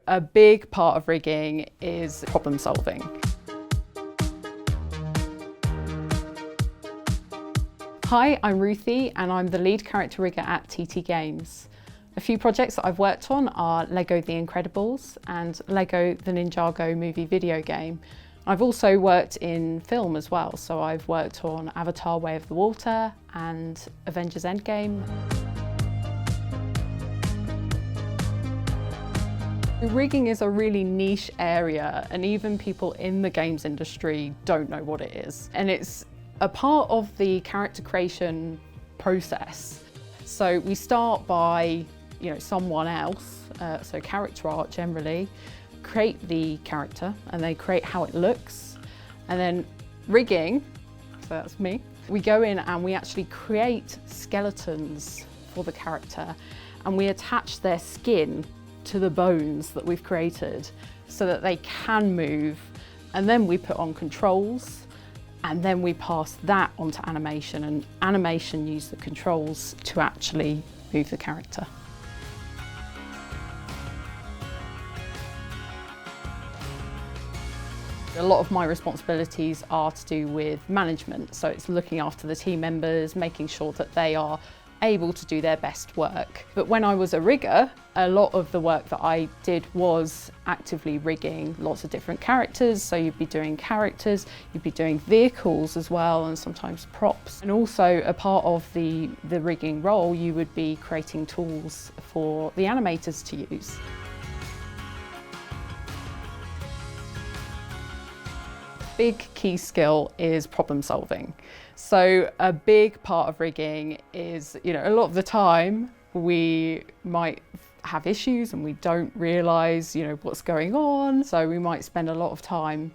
a big part of rigging is problem solving. Hi, I'm Ruthie and I'm the lead character rigger at TT Games. A few projects that I've worked on are LEGO The Incredibles and LEGO The NINJAGO movie video game. I've also worked in film as well, so I've worked on Avatar: Way of the Water and Avengers Endgame. Rigging is a really niche area and even people in the games industry don't know what it is. And it's a part of the character creation process. So we start by, someone else, so character art generally, create the character and they create how it looks. And then rigging, so that's me, we go in and we actually create skeletons for the character and we attach their skin to the bones that we've created so that they can move, and then we put on controls and then we pass that onto animation, and animation use the controls to actually move the character. A lot of my responsibilities are to do with management, so it's looking after the team members, making sure that they are able to do their best work. But when I was a rigger, a lot of the work that I did was actively rigging lots of different characters. So you'd be doing characters, you'd be doing vehicles as well, and sometimes props. And also a part of the rigging role, you would be creating tools for the animators to use. Big key skill is problem solving. So a big part of rigging is, a lot of the time we might have issues and we don't realise, what's going on. So we might spend a lot of time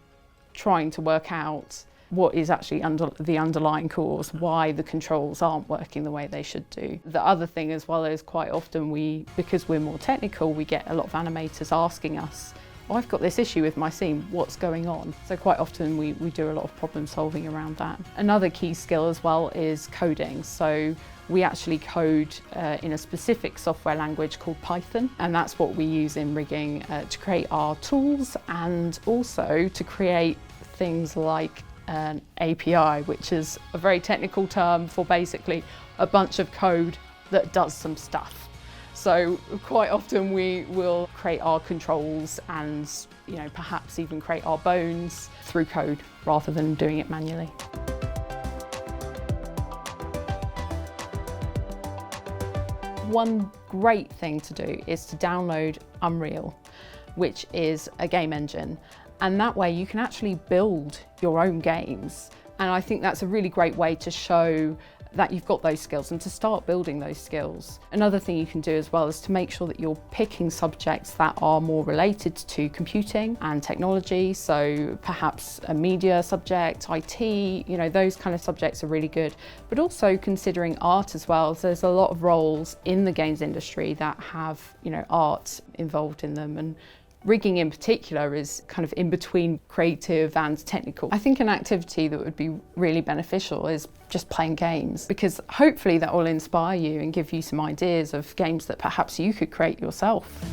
trying to work out what is actually the underlying cause, why the controls aren't working the way they should do. The other thing as well is quite often because we're more technical, we get a lot of animators asking us, I've got this issue with my scene, what's going on? So quite often we do a lot of problem solving around that. Another key skill as well is coding. So we actually code in a specific software language called Python, and that's what we use in rigging to create our tools and also to create things like an API, which is a very technical term for basically a bunch of code that does some stuff. So quite often we will create our controls and perhaps even create our bones through code rather than doing it manually. One great thing to do is to download Unreal, which is a game engine, and that way you can actually build your own games. And I think that's a really great way to show that you've got those skills and to start building those skills. Another thing you can do as well is to make sure that you're picking subjects that are more related to computing and technology. So perhaps a media subject, IT, those kind of subjects are really good. But also considering art as well. So there's a lot of roles in the games industry that have, art involved in them. And rigging in particular is kind of in between creative and technical. I think an activity that would be really beneficial is just playing games, because hopefully that will inspire you and give you some ideas of games that perhaps you could create yourself.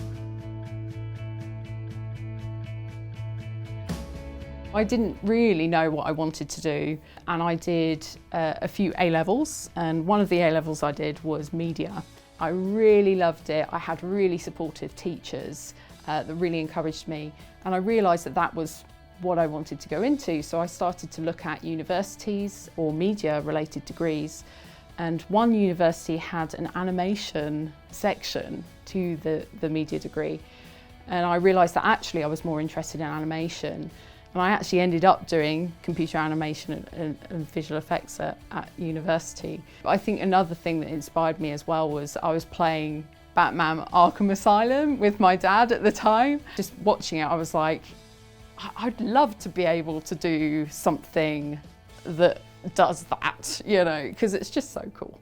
I didn't really know what I wanted to do, and I did a few A-levels, and one of the A-levels I did was media. I really loved it. I had really supportive teachers that really encouraged me, and I realised that that was what I wanted to go into. So I started to look at universities or media related degrees, and one university had an animation section to the media degree, and I realised that actually I was more interested in animation, and I actually ended up doing computer animation and visual effects at university. But I think another thing that inspired me as well was I was playing Batman Arkham Asylum with my dad at the time. Just watching it, I was like, I'd love to be able to do something that does that, because it's just so cool.